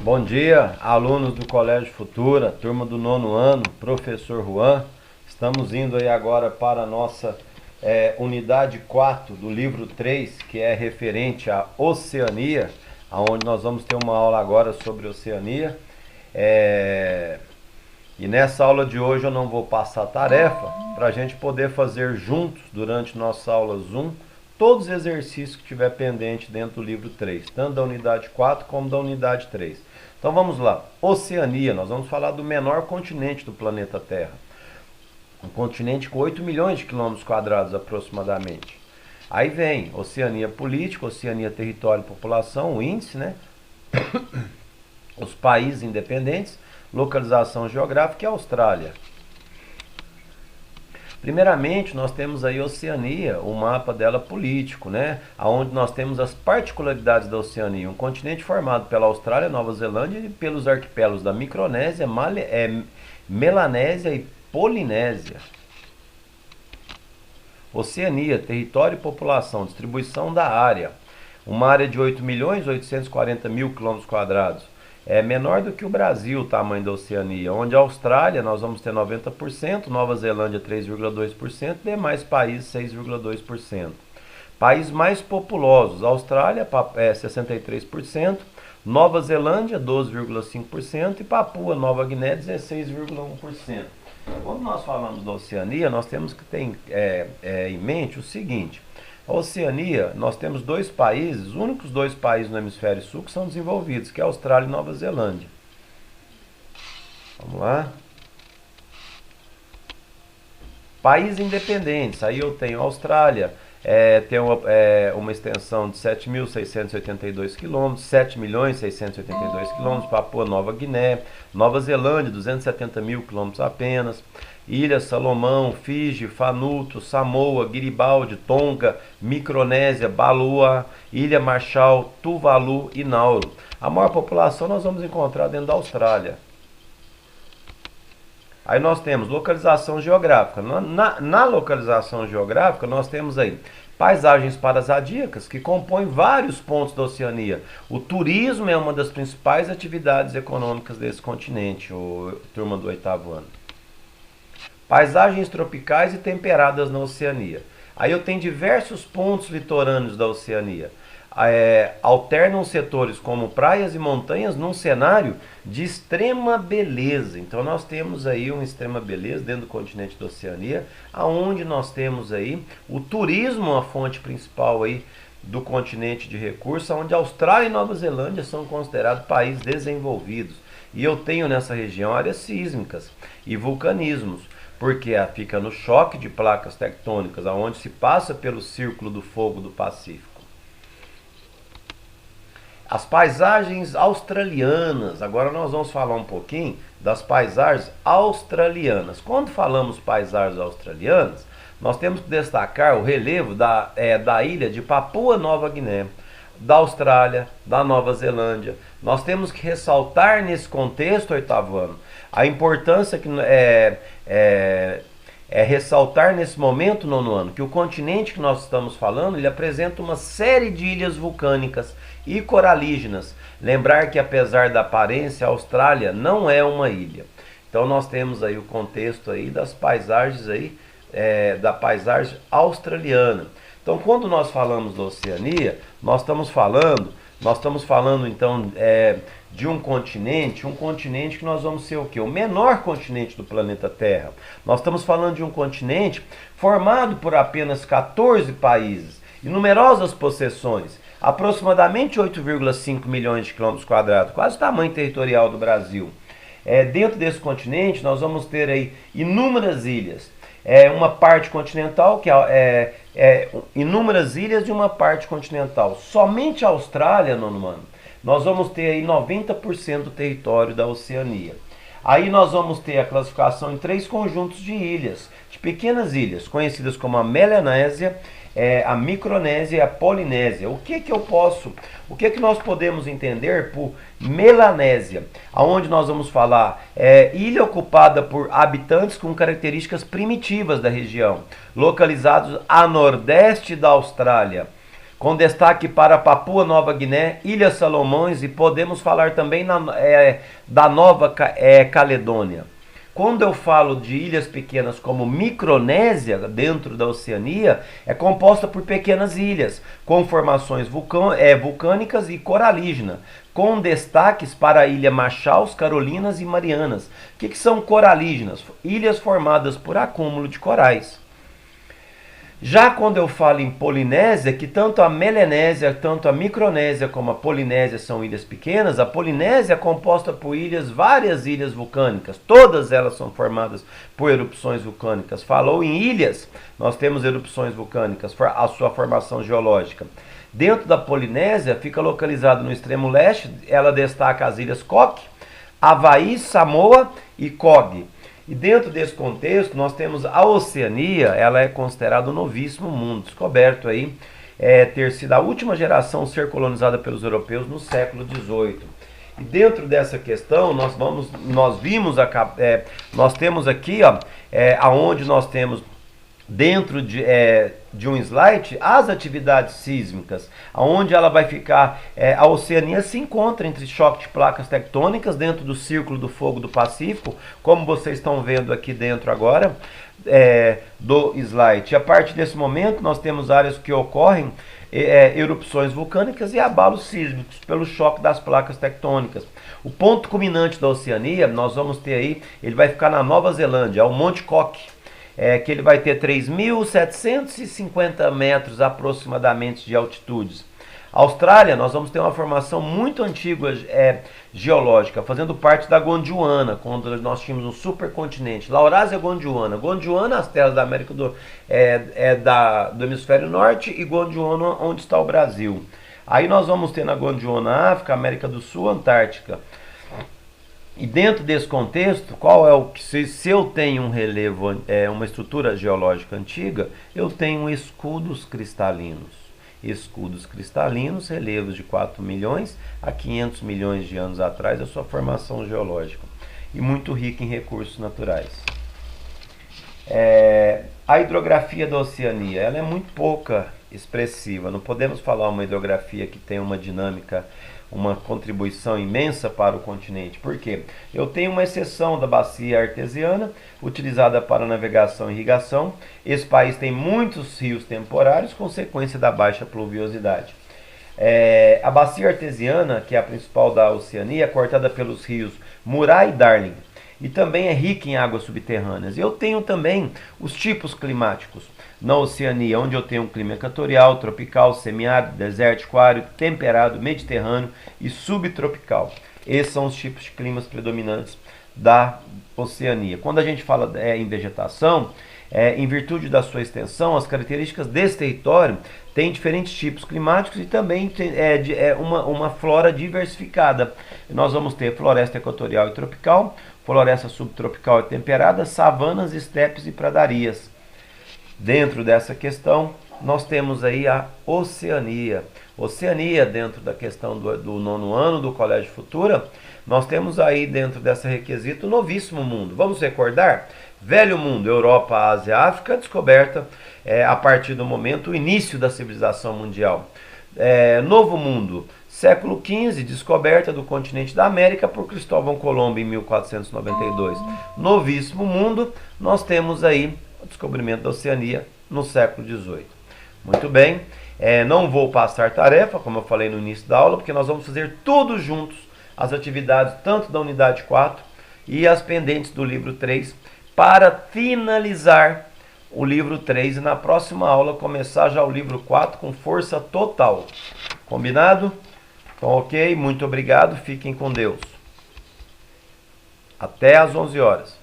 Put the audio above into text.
Bom dia, alunos do Colégio Futura, turma do 9º ano, professor Juan. Estamos indo aí agora para a nossa unidade 4 do livro 3, que é referente à Oceania, onde nós vamos ter uma aula agora sobre Oceania. E nessa aula de hoje eu não vou passar tarefa para a gente poder fazer juntos, durante nossa aula Zoom, todos os exercícios que tiver pendente dentro do livro 3, tanto da unidade 4 como da unidade 3. Então vamos lá. Oceania, nós vamos falar do menor continente do planeta Terra. Um continente com 8 milhões de quilômetros quadrados aproximadamente. Aí vem Oceania política, Oceania território e população, o índice, né? Os países independentes, localização geográfica e Austrália. Primeiramente, nós temos aí a Oceania, o mapa dela político, né? Onde nós temos as particularidades da Oceania. Um continente formado pela Austrália, Nova Zelândia e pelos arquipélagos da Micronésia, Melanésia e Polinésia. Oceania, território e população, distribuição da área. Uma área de 8.840.000 km². É menor do que o Brasil, o tamanho da Oceania, onde a Austrália nós vamos ter 90%, Nova Zelândia 3,2%, demais países 6,2%. Países mais populosos, Austrália 63%, Nova Zelândia 12,5% e Papua Nova Guiné 16,1%. Quando nós falamos da Oceania, nós temos que ter em mente o seguinte: a Oceania, nós temos dois países, os únicos dois países no hemisfério sul que são desenvolvidos, que é a Austrália e Nova Zelândia. Vamos lá. Países independentes, aí eu tenho a Austrália, tem uma extensão de 7.682 km, 7.682 km, Papua Nova Guiné, Nova Zelândia, 270.000 km apenas, Ilhas Salomão, Fiji, Vanuatu, Samoa, Garibaldi, Tonga, Micronésia, Balboa, Ilha Marshall, Tuvalu e Nauru. A maior população nós vamos encontrar dentro da Austrália. Aí nós temos localização geográfica. Na localização geográfica nós temos aí paisagens paradisíacas que compõem vários pontos da Oceania. O turismo é uma das principais atividades econômicas desse continente, turma do 8º ano. Paisagens tropicais e temperadas na Oceania. Aí eu tenho diversos pontos litorâneos da Oceania. Alternam setores como praias e montanhas num cenário de extrema beleza. Então nós temos aí uma extrema beleza dentro do continente da Oceania, aonde nós temos aí o turismo, a fonte principal aí do continente de recursos, onde a Austrália e Nova Zelândia são considerados países desenvolvidos. E eu tenho nessa região áreas sísmicas e vulcanismos, porque fica no choque de placas tectônicas, aonde se passa pelo Círculo do Fogo do Pacífico. As paisagens australianas. Agora nós vamos falar um pouquinho das paisagens australianas. Quando falamos paisagens australianas, nós temos que destacar o relevo da ilha de Papua Nova Guiné, da Austrália, da Nova Zelândia. Nós temos que ressaltar nesse contexto, 8º ano, a importância que ressaltar nesse momento, 9º ano, que o continente que nós estamos falando, ele apresenta uma série de ilhas vulcânicas e coralígenas. Lembrar que apesar da aparência, a Austrália não é uma ilha. Então nós temos aí o contexto aí das paisagens aí, da paisagem australiana. Então quando nós falamos da Oceania, nós estamos falando então de um continente que nós vamos ser o quê? O menor continente do planeta Terra. Nós estamos falando de um continente formado por apenas 14 países e numerosas possessões, aproximadamente 8,5 milhões de quilômetros quadrados, quase o tamanho territorial do Brasil. Dentro desse continente nós vamos ter aí inúmeras ilhas. Uma parte continental, que inúmeras ilhas de uma parte continental. Somente a Austrália, 9º ano, nós vamos ter aí 90% do território da Oceania. Aí nós vamos ter a classificação em 3 conjuntos de ilhas, de pequenas ilhas, conhecidas como a Melanésia, a Micronésia e a Polinésia. O que nós podemos entender por Melanésia? Aonde nós vamos falar ilha ocupada por habitantes com características primitivas da região, localizados a nordeste da Austrália, com destaque para Papua Nova Guiné, Ilhas Salomões e podemos falar também da Nova Caledônia. Quando eu falo de ilhas pequenas como Micronésia, dentro da Oceania, é composta por pequenas ilhas, com formações vulcânicas e coralígenas, com destaques para a Ilha Machaus, Carolinas e Marianas. O que são coralígenas? Ilhas formadas por acúmulo de corais. Já quando eu falo em Polinésia, que tanto a Melanésia, tanto a Micronésia como a Polinésia são ilhas pequenas, a Polinésia é composta por várias ilhas vulcânicas, todas elas são formadas por erupções vulcânicas. Falou em ilhas, nós temos erupções vulcânicas, a sua formação geológica. Dentro da Polinésia, fica localizado no extremo leste, ela destaca as ilhas Cook, Havaí, Samoa e Cog. E dentro desse contexto, nós temos a Oceania, ela é considerada o novíssimo mundo, descoberto aí, ter sido a última geração a ser colonizada pelos europeus no século XVIII. E dentro dessa questão, nós temos aqui, aonde nós temos dentro de um slide as atividades sísmicas, onde ela vai ficar, a Oceania se encontra entre choque de placas tectônicas dentro do Círculo do Fogo do Pacífico, como vocês estão vendo aqui dentro agora do slide. E a partir desse momento nós temos áreas que ocorrem erupções vulcânicas e abalos sísmicos pelo choque das placas tectônicas. O ponto culminante da Oceania, nós vamos ter aí, ele vai ficar na Nova Zelândia, o Monte Cook, que ele vai ter 3.750 metros aproximadamente de altitude. Austrália, nós vamos ter uma formação muito antiga geológica, fazendo parte da Gondwana, quando nós tínhamos um supercontinente, Laurásia Gondwana. Gondwana, as terras da América do hemisfério norte, e Gondwana, onde está o Brasil. Aí nós vamos ter na Gondwana, África, América do Sul, Antártica. E dentro desse contexto, qual é o que se eu tenho um relevo, uma estrutura geológica antiga, eu tenho escudos cristalinos. Escudos cristalinos, relevos de 4 milhões a 500 milhões de anos atrás, a sua formação geológica. E muito rica em recursos naturais. A hidrografia da Oceania, ela é muito pouca expressiva. Não podemos falar uma hidrografia que tem uma dinâmica, uma contribuição imensa para o continente. Por quê? Eu tenho uma exceção da bacia artesiana, utilizada para navegação e irrigação. Esse país tem muitos rios temporários, consequência da baixa pluviosidade. A bacia artesiana, que é a principal da Oceania, é cortada pelos rios Murray e Darling, e também é rica em águas subterrâneas. Eu tenho também os tipos climáticos na Oceania, onde eu tenho um clima equatorial, tropical, semiárido, desértico, árido, temperado, mediterrâneo e subtropical. Esses são os tipos de climas predominantes da Oceania. Quando a gente fala em vegetação, em virtude da sua extensão, as características desse território têm diferentes tipos climáticos e também tem uma flora diversificada. Nós vamos ter floresta equatorial e tropical, floresta subtropical e temperada, savanas, estepes e pradarias. Dentro dessa questão, nós temos aí a Oceania. Oceania, dentro da questão do nono ano do Colégio Futura, nós temos aí dentro desse requisito o novíssimo mundo. Vamos recordar? Velho mundo, Europa, Ásia, África, descoberta a partir do momento, o início da civilização mundial. Novo mundo, século XV, descoberta do continente da América por Cristóvão Colombo em 1492. Novíssimo mundo, nós temos aí o descobrimento da Oceania no século XVIII. Muito bem, não vou passar tarefa, como eu falei no início da aula, porque nós vamos fazer tudo juntos, as atividades tanto da unidade 4 e as pendentes do livro 3, para finalizar o livro 3 e na próxima aula começar já o livro 4 com força total. Combinado? Então, ok, muito obrigado, fiquem com Deus. Até às 11 horas.